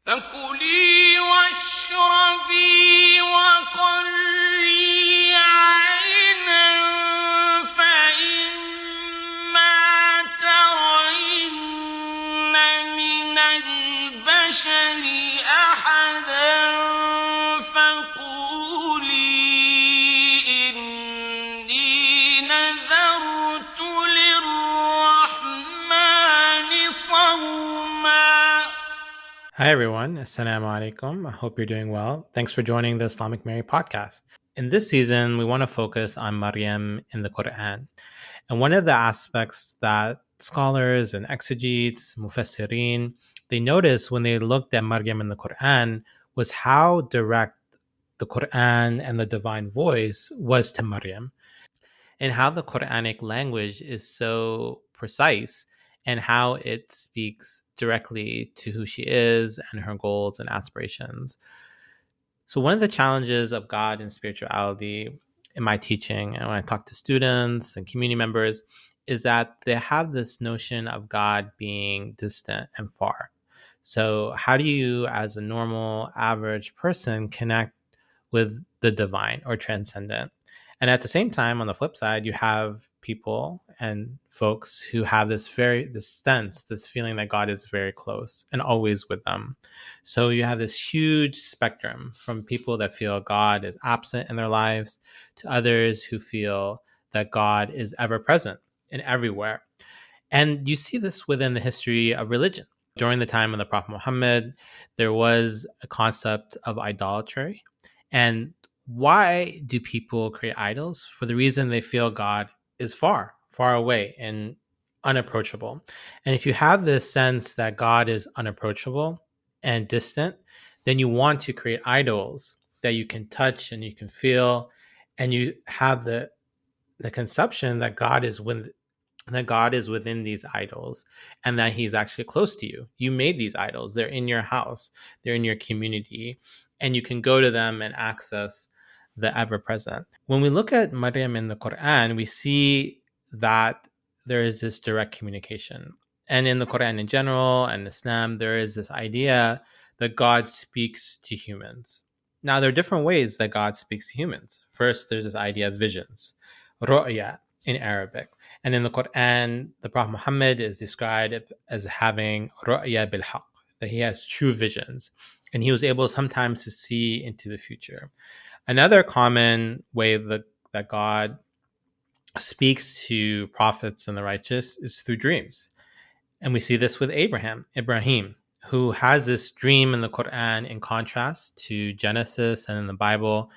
فكلي واشربي وقري عينا فإما ترين من البشر أحدا فقولي إني نذرت للرحمن صوما. Hi everyone, Assalamu alaikum. I hope you're doing well. Thanks for joining the Islamic Mary podcast. In this season, we want to focus on Maryam in the Qur'an. And one of the aspects that scholars and exegetes, mufassirin, they noticed when they looked at Maryam in the Qur'an was how direct the Qur'an and the divine voice was to Maryam, and how the Qur'anic language is so precise and how it speaks directly to who she is and her goals and aspirations. So, one of the challenges of God and spirituality in my teaching and when I talk to students and community members is that they have this notion of God being distant and far. So, how do you, as a normal, average person, connect with the divine or transcendent? And at the same time, on the flip side, you have people and folks who have this sense, this feeling that God is very close and always with them. So you have this huge spectrum from people that feel God is absent in their lives to others who feel that God is ever present and everywhere. And you see this within the history of religion. During the time of the Prophet Muhammad, there was a concept of idolatry. And why do people create idols? For the reason they feel God is far, far away and unapproachable. And if you have this sense that God is unapproachable and distant, then you want to create idols that you can touch and you can feel, and you have the conception that God is within these idols and that he's actually close to you. You made these idols. They're in your house. They're in your community. And you can go to them and access the ever-present. When we look at Maryam in the Qur'an, we see that there is this direct communication. And in the Qur'an in general and Islam, there is this idea that God speaks to humans. Now, there are different ways that God speaks to humans. First, there's this idea of visions, ru'ya in Arabic. And in the Qur'an, the Prophet Muhammad is described as having ru'ya bil haqq, that he has true visions. And he was able sometimes to see into the future. Another common way that God speaks to prophets and the righteous is through dreams. And we see this with Ibrahim, who has this dream in the Qur'an in contrast to Genesis and in the Bible,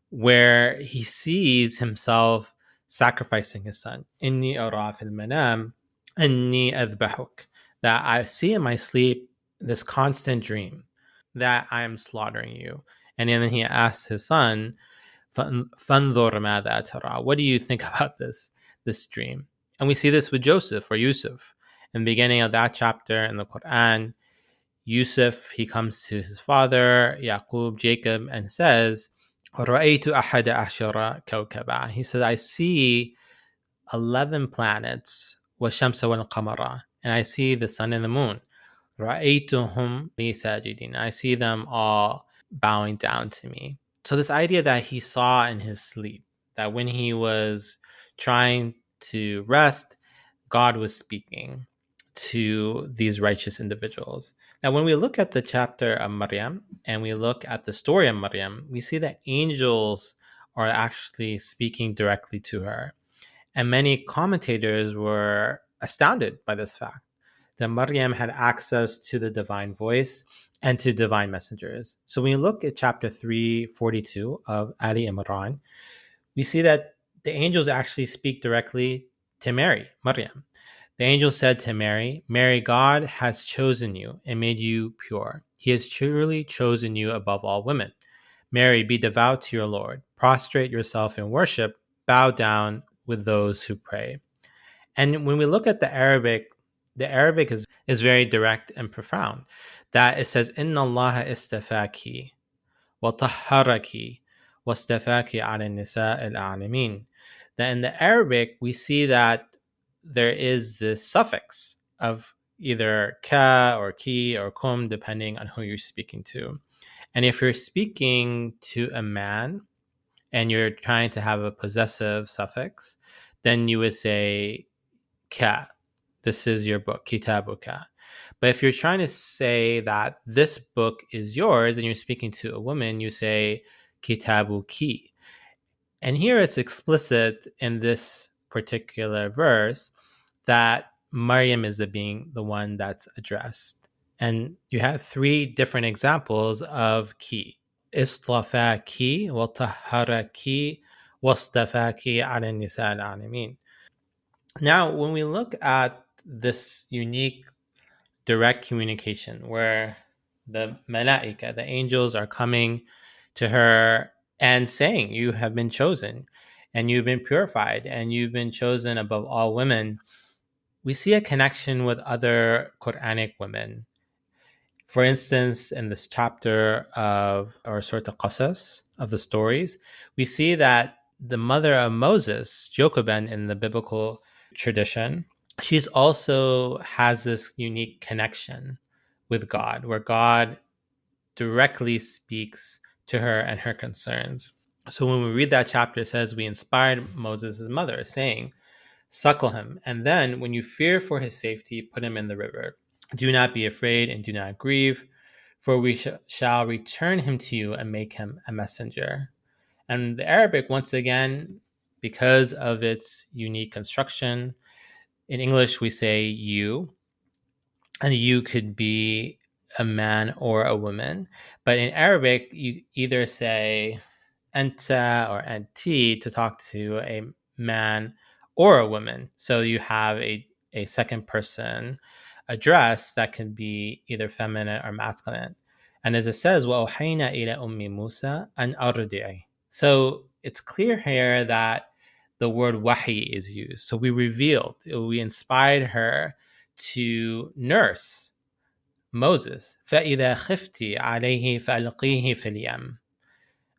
where he sees himself sacrificing his son. Inni ara fil manam anni adbahuk, that I see in my sleep this constant dream that I am slaughtering you. And then he asks his son, "Fanzur madha tara." What do you think about this dream? And we see this with Joseph or Yusuf. In the beginning of that chapter in the Quran, Yusuf, he comes to his father, Yaqub, Jacob, and says, "Ra'aytu ahada ashara kawkaba." He says, I see 11 planets, wa shamsa wal qamara, and I see the sun and the moon. Ra'aytuhum li sajidin. I see them all bowing down to me. So this idea that he saw in his sleep, that when he was trying to rest, God was speaking to these righteous individuals. Now, when we look at the chapter of Maryam and we look at the story of Maryam, we see that angels are actually speaking directly to her. And many commentators were astounded by this fact, that Maryam had access to the divine voice and to divine messengers. So when you look at chapter 342 of Ali Imran, we see that the angels actually speak directly to Maryam. The angel said to Mary, "Mary, God has chosen you and made you pure. He has truly chosen you above all women. Mary, be devout to your Lord. Prostrate yourself in worship. Bow down with those who pray." And when we look at the Arabic is very direct and profound. That it says, "Inna Allah istafaki wa tahharaki wa istafaki ala nisa al-alamin." That in the Arabic, we see that there is this suffix of either ka or ki or kum, depending on who you're speaking to. And if you're speaking to a man and you're trying to have a possessive suffix, then you would say ka. This is your book, kitabuka. But if you're trying to say that this book is yours and you're speaking to a woman, you say kitabuki. And here it's explicit in this particular verse that Maryam is the one that's addressed. And you have three different examples of ki. Istafaki, watahharaki, wastafaki ala nisa al-alamin. Now, when we look at this unique direct communication where the malaika, the angels, are coming to her and saying, you have been chosen and you've been purified and you've been chosen above all women, we see a connection with other Qur'anic women. For instance, in this chapter of our Surah Al-Qasas, of the stories, we see that the mother of Moses, Jochebed in the biblical tradition, she's also has this unique connection with God, where God directly speaks to her and her concerns. So when we read that chapter, it says, we inspired Moses' mother, saying, suckle him, and then when you fear for his safety, put him in the river. Do not be afraid and do not grieve, for we shall return him to you and make him a messenger. And the Arabic, once again, because of its unique construction, in English we say you, and you could be a man or a woman. But in Arabic, you either say anta or anti to talk to a man or a woman. So you have a second person address that can be either feminine or masculine. And as it says, وَأَوْحَيْنَا إِلَى أُمِّ مُوسَى أَنْ أَرْضِعِهِ. So it's clear here that the word wahi is used. So we inspired her to nurse Moses. فَإِذَا خِفْتِ عَلَيْهِ فَأَلْقِيهِ فِي الْيَمِّ.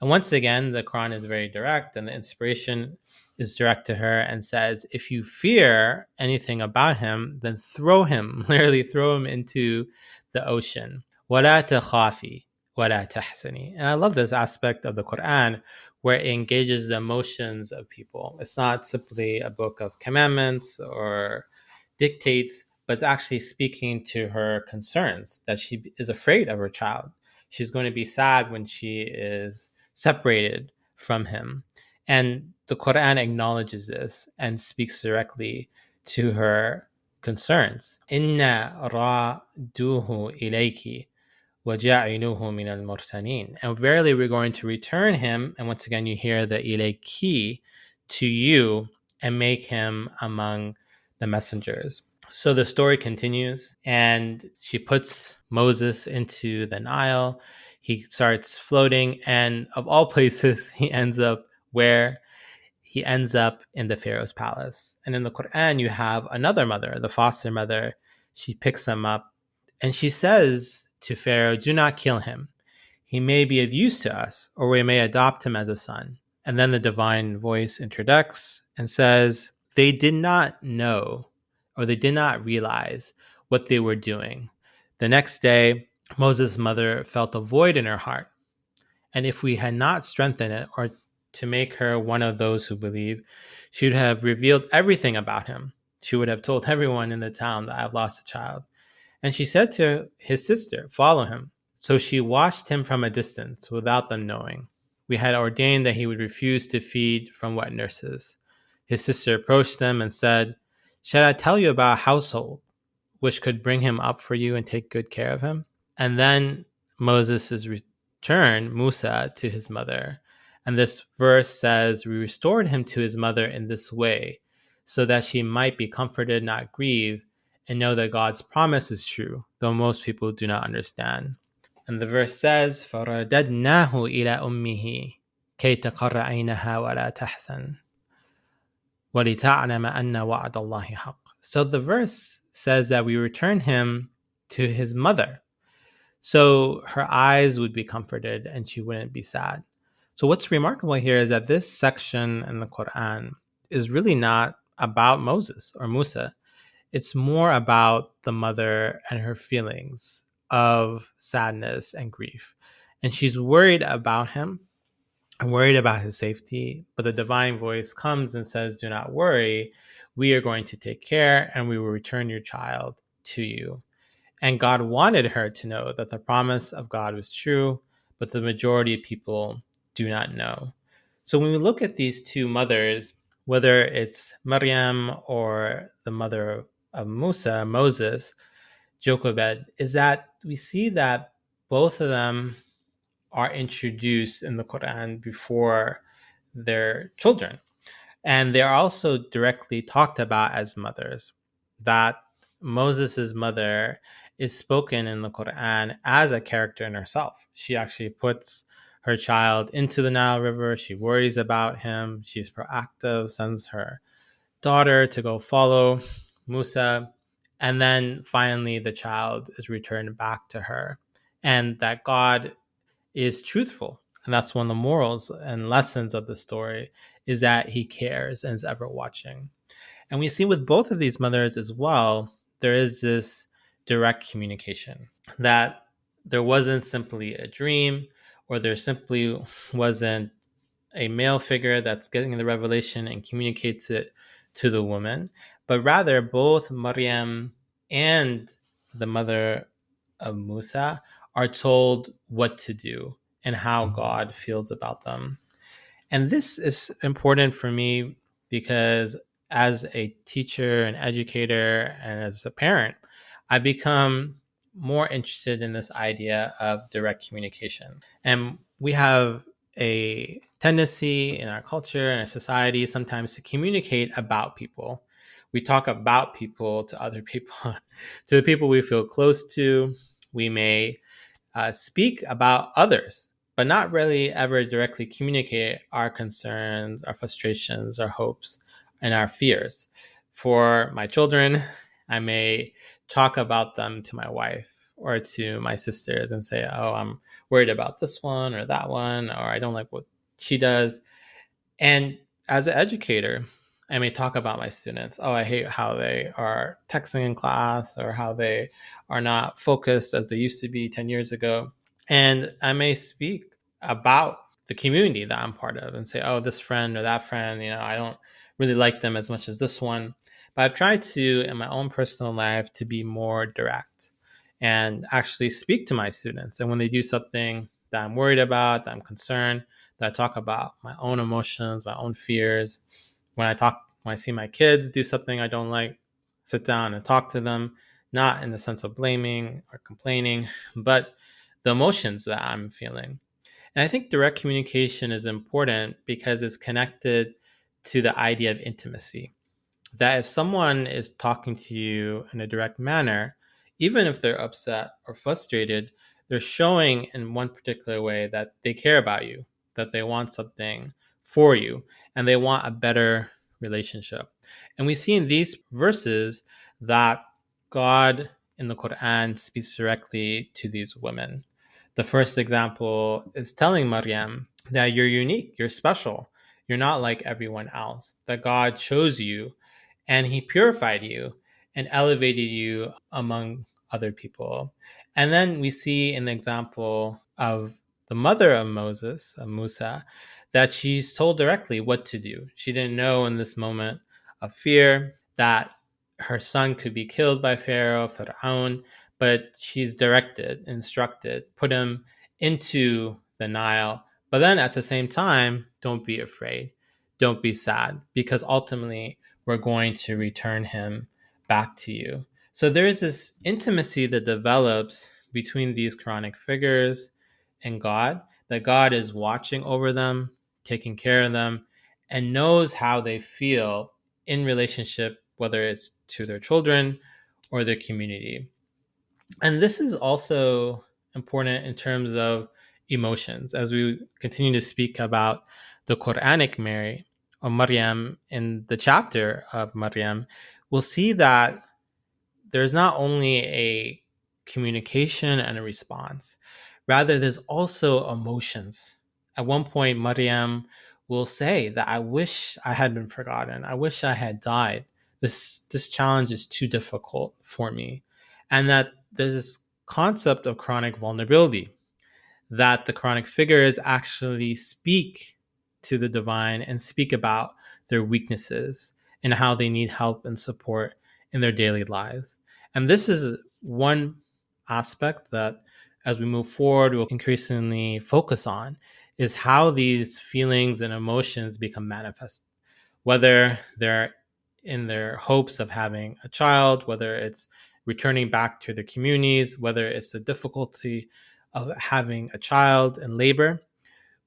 And once again, the Quran is very direct, and the inspiration is direct to her and says, if you fear anything about him, then throw him, literally throw him into the ocean. وَلَا تَخَافِي وَلَا تَحْزَنِي. And I love this aspect of the Quran where it engages the emotions of people. It's not simply a book of commandments or dictates, but it's actually speaking to her concerns, that she is afraid of her child. She's going to be sad when she is separated from him. And the Quran acknowledges this and speaks directly to her concerns. Inna raduhu ilayki وَجَعِلُوهُ مِنَ الْمُرْسَلِينَ. And verily we're going to return him, and once again you hear the ilayki, to you, and make him among the messengers. So the story continues, and she puts Moses into the Nile. He starts floating, and of all places, he ends up where? He ends up in the Pharaoh's palace. And in the Quran, you have another mother, the foster mother. She picks him up, and she says to Pharaoh, do not kill him. He may be of use to us, or we may adopt him as a son. And then the divine voice introducts and says, they did not know, or they did not realize what they were doing. The next day, Moses' mother felt a void in her heart. And if we had not strengthened it, or to make her one of those who believe, she would have revealed everything about him. She would have told everyone in the town that I've lost a child. And she said to his sister, follow him. So she watched him from a distance without them knowing. We had ordained that he would refuse to feed from wet nurses. His sister approached them and said, shall I tell you about a household which could bring him up for you and take good care of him? And then Moses returned Musa to his mother. And this verse says, we restored him to his mother in this way, so that she might be comforted, not grieve, and know that God's promise is true, though most people do not understand. And the verse says, فَرَدَدْنَاهُ إِلَى أُمِّهِ كَيْ تَقَرَّ عَيْنَهَا وَلَا تَحْزَنْ وَلِتَعْلَمَ أَنَّ وَعْدَ اللَّهِ حَقٌّ. So the verse says that we return him to his mother, so her eyes would be comforted and she wouldn't be sad. So what's remarkable here is that this section in the Quran is really not about Moses or Musa. it's more about the mother and her feelings of sadness and grief. And she's worried about him and worried about his safety. But the divine voice comes and says, "Do not worry. We are going to take care and we will return your child to you." And God wanted her to know that the promise of God was true, but the majority of people do not know. So when we look at these two mothers, whether it's Maryam or the mother of Musa, Moses, Jochebed, is that we see that both of them are introduced in the Quran before their children. And they are also directly talked about as mothers. That Moses' mother is spoken in the Quran as a character in herself. She actually puts her child into the Nile River. She worries about him. She's proactive, sends her daughter to go follow Musa. And then finally, the child is returned back to her. And that God is truthful. And that's one of the morals and lessons of the story, is that he cares and is ever watching. And we see with both of these mothers as well, there is this direct communication, that there wasn't simply a dream, or there simply wasn't a male figure that's getting the revelation and communicates it to the woman, but rather both Maryam and the mother of Musa are told what to do and how God feels about them. And this is important for me because as a teacher, an educator, and as a parent, I become more interested in this idea of direct communication. And we have a tendency in our culture and our society sometimes to communicate about people. We talk about people to other people, to the people we feel close to. We may speak about others, but not really ever directly communicate our concerns, our frustrations, our hopes, and our fears. For my children, I may talk about them to my wife or to my sisters and say, "Oh, I'm worried about this one or that one, or I don't like what she does." And as an educator, I may talk about my students. "Oh, I hate how they are texting in class, or how they are not focused as they used to be 10 years ago." And I may speak about the community that I'm part of and say, "Oh, this friend or that friend, I don't really like them as much as this one." But I've tried to, in my own personal life, to be more direct and actually speak to my students. And when they do something that I'm worried about, that I'm concerned, that I talk about my own emotions, my own fears. When I see my kids do something I don't like, sit down and talk to them, not in the sense of blaming or complaining, but the emotions that I'm feeling. And I think direct communication is important because it's connected to the idea of intimacy. That if someone is talking to you in a direct manner, even if they're upset or frustrated, they're showing in one particular way that they care about you, that they want something for you, and they want a better relationship. And we see in these verses that God in the Quran speaks directly to these women. The first example is telling Maryam that you're unique, you're special, you're not like everyone else, that God chose you and he purified you and elevated you among other people. And then we see an example of the mother of Moses, of Musa, that she's told directly what to do. She didn't know in this moment of fear that her son could be killed by Pharaoh, but she's directed, instructed, put him into the Nile. But then at the same time, don't be afraid. Don't be sad, because ultimately we're going to return him back to you. So there is this intimacy that develops between these Quranic figures and God, that God is watching over them, taking care of them, and knows how they feel in relationship, whether it's to their children or their community. And this is also important in terms of emotions. As we continue to speak about the Qur'anic Mary or Maryam in the chapter of Maryam, we'll see that there's not only a communication and a response, rather, there's also emotions. At one point, Maryam will say that, "I wish I had been forgotten. I wish I had died this challenge is too difficult for me. And that there's this concept of chronic vulnerability, that the Quranic figures actually speak to the divine and speak about their weaknesses and how they need help and support in their daily lives. And this is one aspect that, as we move forward, we'll increasingly focus on, is how these feelings and emotions become manifest, whether they're in their hopes of having a child, whether it's returning back to their communities, whether it's the difficulty of having a child in labor.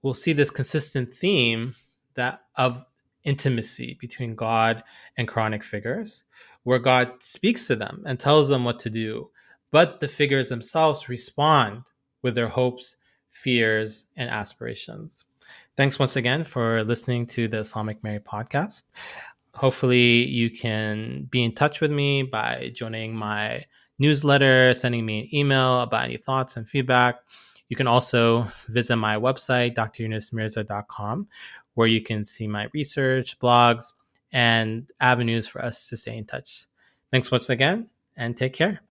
We'll see this consistent theme that of intimacy between God and Quranic figures, where God speaks to them and tells them what to do, but the figures themselves respond with their hopes, fears, and aspirations. Thanks once again for listening to the Islamic Mary podcast. Hopefully, you can be in touch with me by joining my newsletter, sending me an email about any thoughts and feedback. You can also visit my website, dryunusmirza.com, where you can see my research, blogs, and avenues for us to stay in touch. Thanks once again, and take care.